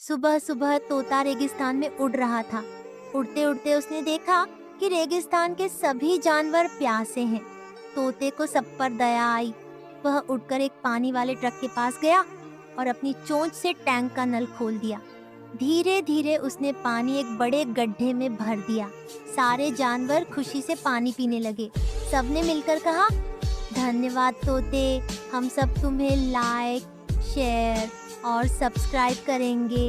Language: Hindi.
सुबह सुबह तोता रेगिस्तान में उड़ रहा था। उड़ते उड़ते उसने देखा कि रेगिस्तान के सभी जानवर प्यासे हैं। तोते को सब पर दया आई। वह उड़कर एक पानी वाले ट्रक के पास गया और अपनी चोंच से टैंक का नल खोल दिया। धीरे धीरे उसने पानी एक बड़े गड्ढे में भर दिया। सारे जानवर खुशी से पानी पीने लगे। सबने मिलकर कहा, धन्यवाद तोते, हम सब तुम्हें लाइक, शेयर और सब्सक्राइब करेंगे।